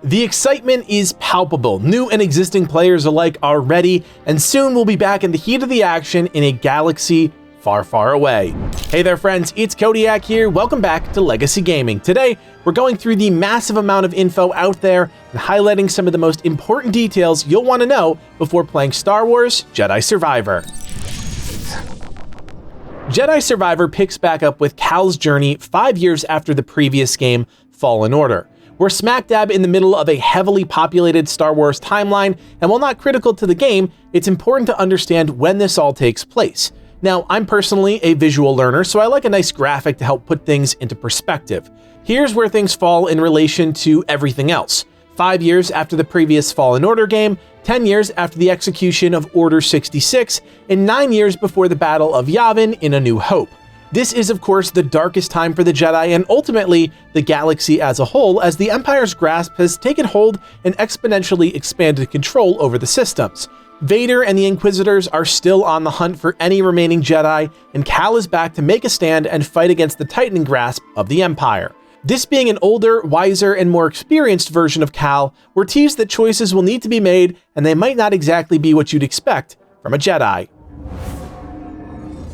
The excitement is palpable. New and existing players alike are ready, and soon we'll be back in the heat of the action in a galaxy far, far away. Hey there friends, it's Codiak here. Welcome back to Legacy Gaming. Today, we're going through the massive amount of info out there and highlighting some of the most important details you'll want to know before playing Star Wars Jedi Survivor. Jedi Survivor picks back up with Cal's journey 5 years after the previous game, Fallen Order. We're smack dab in the middle of a heavily populated Star Wars timeline, and while not critical to the game, it's important to understand when this all takes place. Now, I'm personally a visual learner, so I like a nice graphic to help put things into perspective. Here's where things fall in relation to everything else. 5 years after the previous Fallen Order game, 10 years after the execution of Order 66, and 9 years before the Battle of Yavin in A New Hope. This is, of course, the darkest time for the Jedi and ultimately the galaxy as a whole, as the Empire's grasp has taken hold and exponentially expanded control over the systems. Vader and the Inquisitors are still on the hunt for any remaining Jedi, and Cal is back to make a stand and fight against the tightening grasp of the Empire. This being an older, wiser, and more experienced version of Cal, we're teased that choices will need to be made, and they might not exactly be what you'd expect from a Jedi.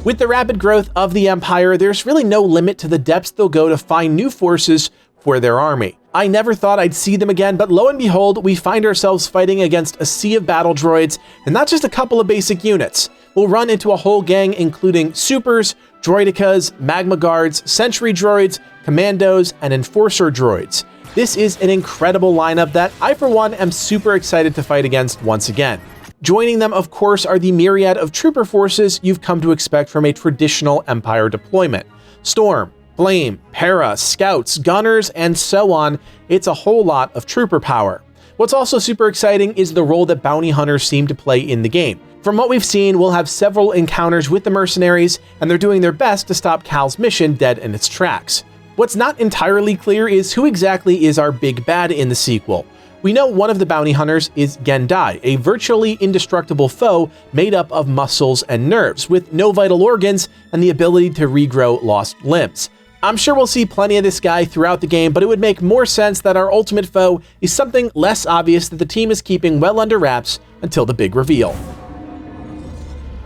With the rapid growth of the Empire, there's really no limit to the depths they'll go to find new forces for their army. I never thought I'd see them again, but lo and behold, we find ourselves fighting against a sea of battle droids, and not just a couple of basic units. We'll run into a whole gang including supers, droidicas, magma guards, sentry droids, commandos, and enforcer droids. This is an incredible lineup that I, for one, am super excited to fight against once again. Joining them, of course, are the myriad of trooper forces you've come to expect from a traditional Empire deployment. Storm, Flame, Para, Scouts, Gunners, and so on. It's a whole lot of trooper power. What's also super exciting is the role that bounty hunters seem to play in the game. From what we've seen, we'll have several encounters with the mercenaries, and they're doing their best to stop Cal's mission dead in its tracks. What's not entirely clear is who exactly is our big bad in the sequel. We know one of the bounty hunters is Gendai, a virtually indestructible foe made up of muscles and nerves, with no vital organs and the ability to regrow lost limbs. I'm sure we'll see plenty of this guy throughout the game, but it would make more sense that our ultimate foe is something less obvious that the team is keeping well under wraps until the big reveal.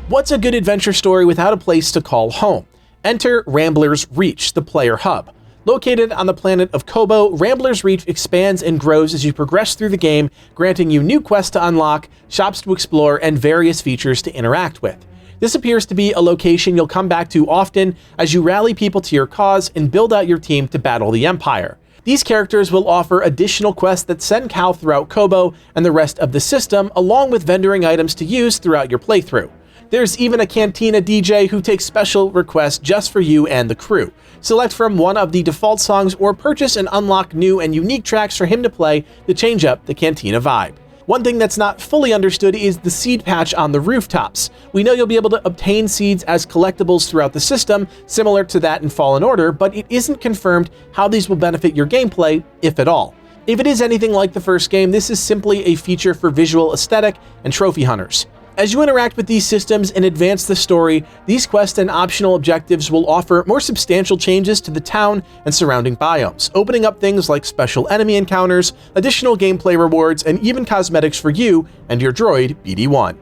What's a good adventure story without a place to call home? Enter Rambler's Reach, the player hub. Located on the planet of Kobo, Rambler's Reach expands and grows as you progress through the game, granting you new quests to unlock, shops to explore, and various features to interact with. This appears to be a location you'll come back to often as you rally people to your cause and build out your team to battle the Empire. These characters will offer additional quests that send Cal throughout Kobo and the rest of the system, along with vendoring items to use throughout your playthrough. There's even a Cantina DJ who takes special requests just for you and the crew. Select from one of the default songs or purchase and unlock new and unique tracks for him to play to change up the Cantina vibe. One thing that's not fully understood is the seed patch on the rooftops. We know you'll be able to obtain seeds as collectibles throughout the system, similar to that in Fallen Order, but it isn't confirmed how these will benefit your gameplay, if at all. If it is anything like the first game, this is simply a feature for visual aesthetic and trophy hunters. As you interact with these systems and advance the story, these quests and optional objectives will offer more substantial changes to the town and surrounding biomes, opening up things like special enemy encounters, additional gameplay rewards, and even cosmetics for you and your droid, BD-1.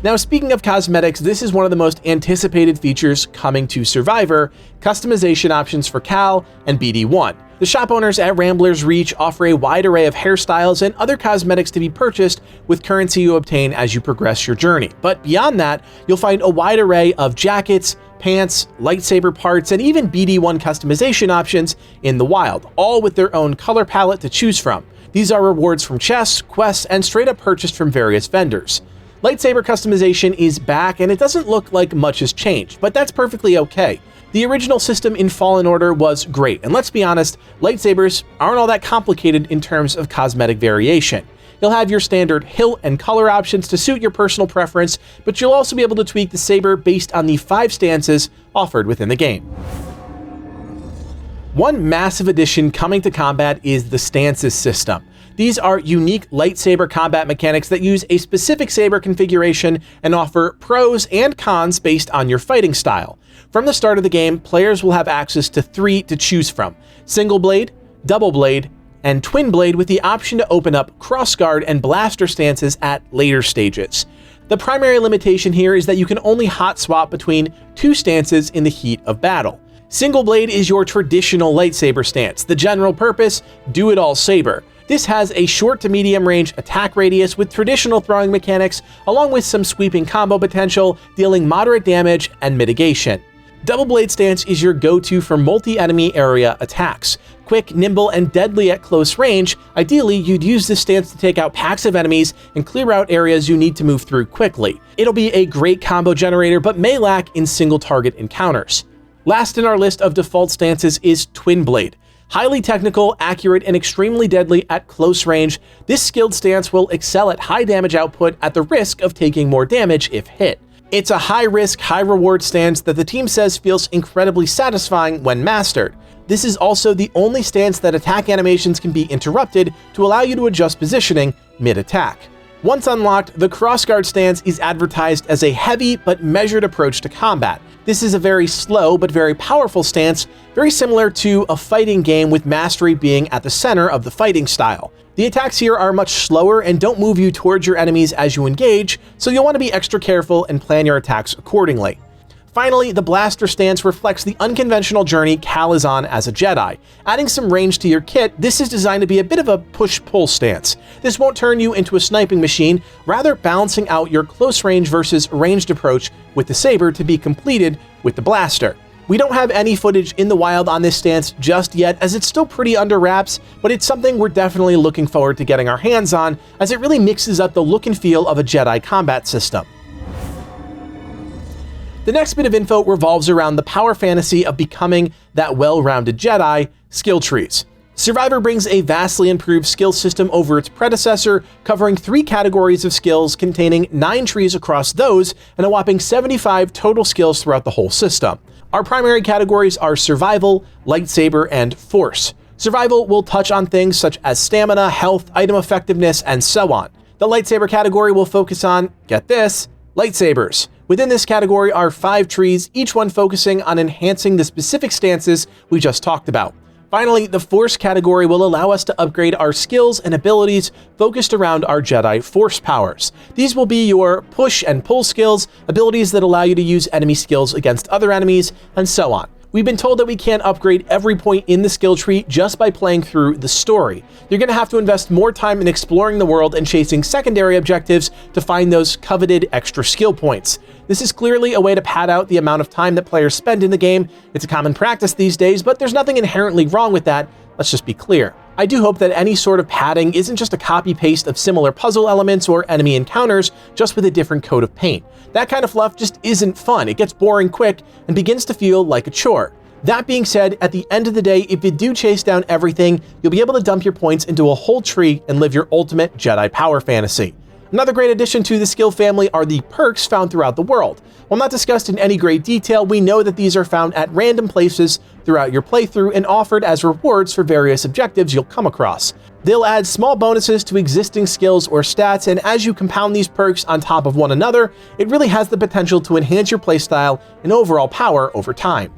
Now, speaking of cosmetics, this is one of the most anticipated features coming to Survivor: customization options for Cal and BD-1. The shop owners at Rambler's Reach offer a wide array of hairstyles and other cosmetics to be purchased with currency you obtain as you progress your journey. But beyond that, you'll find a wide array of jackets, pants, lightsaber parts, and even BD-1 customization options in the wild, all with their own color palette to choose from. These are rewards from chests, quests, and straight up purchased from various vendors. Lightsaber customization is back, and it doesn't look like much has changed, but that's perfectly okay. The original system in Fallen Order was great, and let's be honest, lightsabers aren't all that complicated in terms of cosmetic variation. You'll have your standard hilt and color options to suit your personal preference, but you'll also be able to tweak the saber based on the 5 stances offered within the game. One massive addition coming to combat is the stances system. These are unique lightsaber combat mechanics that use a specific saber configuration and offer pros and cons based on your fighting style. From the start of the game, players will have access to 3 to choose from: single blade, Double Blade, and Twin Blade with the option to open up crossguard and blaster stances at later stages. The primary limitation here is that you can only hot swap between two stances in the heat of battle. Single Blade is your traditional lightsaber stance, the general purpose, do-it-all saber. This has a short to medium range attack radius with traditional throwing mechanics, along with some sweeping combo potential, dealing moderate damage and mitigation. Double Blade stance is your go-to for multi-enemy area attacks. Quick, nimble, and deadly at close range, ideally you'd use this stance to take out packs of enemies and clear out areas you need to move through quickly. It'll be a great combo generator, but may lack in single target encounters. Last in our list of default stances is Twin Blade. Highly technical, accurate, and extremely deadly at close range, this skilled stance will excel at high damage output at the risk of taking more damage if hit. It's a high-risk, high-reward stance that the team says feels incredibly satisfying when mastered. This is also the only stance that attack animations can be interrupted to allow you to adjust positioning mid-attack. Once unlocked, the crossguard stance is advertised as a heavy but measured approach to combat. This is a very slow but very powerful stance, very similar to a fighting game with mastery being at the center of the fighting style. The attacks here are much slower and don't move you towards your enemies as you engage, so you'll want to be extra careful and plan your attacks accordingly. Finally, the blaster stance reflects the unconventional journey Cal is on as a Jedi. Adding some range to your kit, this is designed to be a bit of a push-pull stance. This won't turn you into a sniping machine, rather balancing out your close range versus ranged approach with the saber to be completed with the blaster. We don't have any footage in the wild on this stance just yet, as it's still pretty under wraps, but it's something we're definitely looking forward to getting our hands on, as it really mixes up the look and feel of a Jedi combat system. The next bit of info revolves around the power fantasy of becoming that well-rounded Jedi, skill trees. Survivor brings a vastly improved skill system over its predecessor, covering 3 categories of skills containing 9 trees across those and a whopping 75 total skills throughout the whole system. Our primary categories are Survival, Lightsaber, and Force. Survival will touch on things such as stamina, health, item effectiveness, and so on. The Lightsaber category will focus on, get this, lightsabers. Within this category are 5 trees, each one focusing on enhancing the specific stances we just talked about. Finally, the Force category will allow us to upgrade our skills and abilities focused around our Jedi Force powers. These will be your push and pull skills, abilities that allow you to use enemy skills against other enemies, and so on. We've been told that we can't upgrade every point in the skill tree just by playing through the story. You're going to have to invest more time in exploring the world and chasing secondary objectives to find those coveted extra skill points. This is clearly a way to pad out the amount of time that players spend in the game. It's a common practice these days, but there's nothing inherently wrong with that. Let's just be clear. I do hope that any sort of padding isn't just a copy-paste of similar puzzle elements or enemy encounters, just with a different coat of paint. That kind of fluff just isn't fun. It gets boring quick and begins to feel like a chore. That being said, at the end of the day, if you do chase down everything, you'll be able to dump your points into a whole tree and live your ultimate Jedi power fantasy. Another great addition to the skill family are the perks found throughout the world. While not discussed in any great detail, we know that these are found at random places throughout your playthrough and offered as rewards for various objectives you'll come across. They'll add small bonuses to existing skills or stats, and as you compound these perks on top of one another, it really has the potential to enhance your playstyle and overall power over time.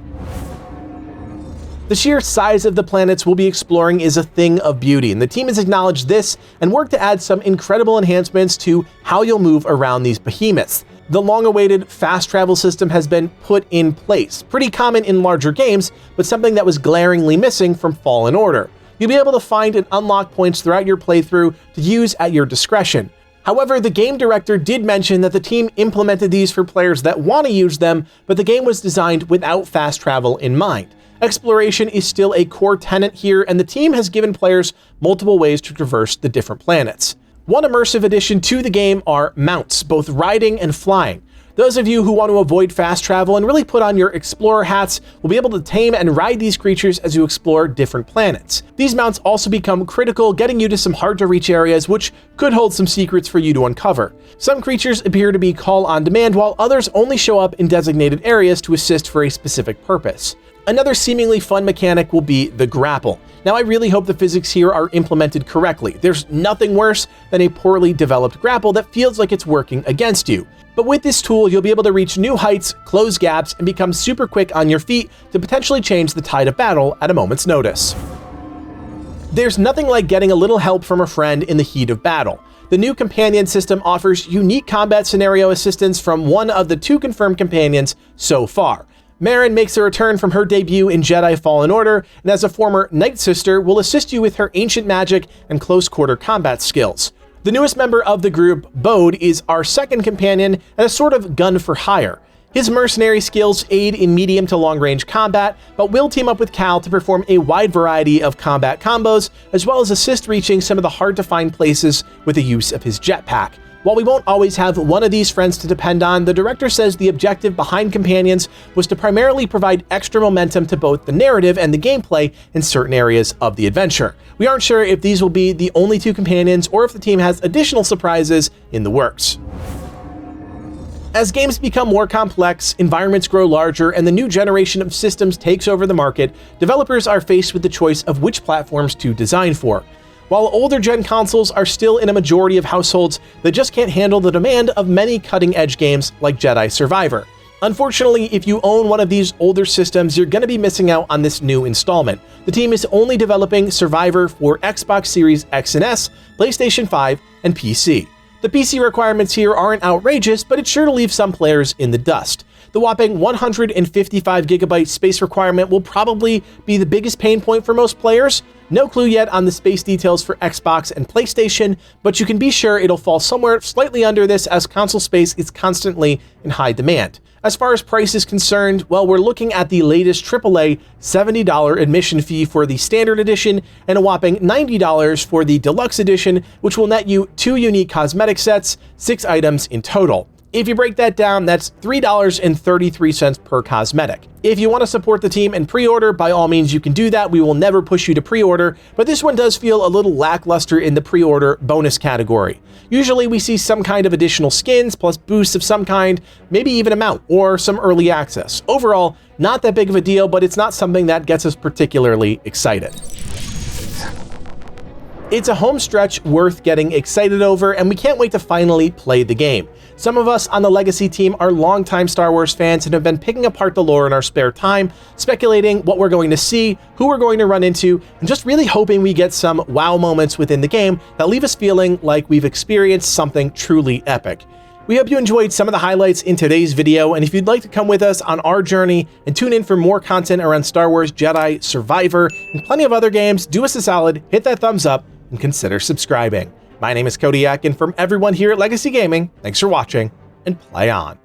The sheer size of the planets we'll be exploring is a thing of beauty, and the team has acknowledged this and worked to add some incredible enhancements to how you'll move around these behemoths. The long-awaited fast travel system has been put in place, pretty common in larger games, but something that was glaringly missing from Fallen Order. You'll be able to find and unlock points throughout your playthrough to use at your discretion. However, the game director did mention that the team implemented these for players that want to use them, but the game was designed without fast travel in mind. Exploration is still a core tenet here, and the team has given players multiple ways to traverse the different planets. One immersive addition to the game are mounts, both riding and flying. Those of you who want to avoid fast travel and really put on your explorer hats will be able to tame and ride these creatures as you explore different planets. These mounts also become critical, getting you to some hard-to-reach areas which could hold some secrets for you to uncover. Some creatures appear to be call on demand, while others only show up in designated areas to assist for a specific purpose. Another seemingly fun mechanic will be the grapple. Now, I really hope the physics here are implemented correctly. There's nothing worse than a poorly developed grapple that feels like it's working against you. But with this tool, you'll be able to reach new heights, close gaps, and become super quick on your feet to potentially change the tide of battle at a moment's notice. There's nothing like getting a little help from a friend in the heat of battle. The new companion system offers unique combat scenario assistance from one of the 2 confirmed companions so far. Marin makes a return from her debut in Jedi Fallen Order, and as a former Night Sister, will assist you with her ancient magic and close-quarter combat skills. The newest member of the group, Bode, is our second companion and a sort of gun for hire. His mercenary skills aid in medium to long-range combat, but will team up with Cal to perform a wide variety of combat combos, as well as assist reaching some of the hard-to-find places with the use of his jetpack. While we won't always have one of these friends to depend on, the director says the objective behind Companions was to primarily provide extra momentum to both the narrative and the gameplay in certain areas of the adventure. We aren't sure if these will be the only 2 companions or if the team has additional surprises in the works. As games become more complex, environments grow larger, and the new generation of systems takes over the market, developers are faced with the choice of which platforms to design for. While older gen consoles are still in a majority of households, they just can't handle the demand of many cutting-edge games like Jedi Survivor. Unfortunately, if you own one of these older systems, you're going to be missing out on this new installment. The team is only developing Survivor for Xbox Series X and S, PlayStation 5, and PC. The PC requirements here aren't outrageous, but it's sure to leave some players in the dust. The whopping 155GB space requirement will probably be the biggest pain point for most players. No clue yet on the space details for Xbox and PlayStation, but you can be sure it'll fall somewhere slightly under this as console space is constantly in high demand. As far as price is concerned, well, we're looking at the latest AAA $70 admission fee for the standard edition and a whopping $90 for the deluxe edition, which will net you 2 unique cosmetic sets, 6 items in total. If you break that down, that's $3.33 per cosmetic. If you want to support the team and pre-order, by all means you can do that. We will never push you to pre-order, but this one does feel a little lackluster in the pre-order bonus category. Usually we see some kind of additional skins, plus boosts of some kind, maybe even a mount, or some early access. Overall, not that big of a deal, but it's not something that gets us particularly excited. It's a home stretch worth getting excited over, and we can't wait to finally play the game. Some of us on the Legacy team are longtime Star Wars fans and have been picking apart the lore in our spare time, speculating what we're going to see, who we're going to run into, and just really hoping we get some wow moments within the game that leave us feeling like we've experienced something truly epic. We hope you enjoyed some of the highlights in today's video, and if you'd like to come with us on our journey and tune in for more content around Star Wars Jedi, Survivor, and plenty of other games, do us a solid, hit that thumbs up, and consider subscribing. My name is Codiak, and from everyone here at Legacy Gaming, thanks for watching, and play on.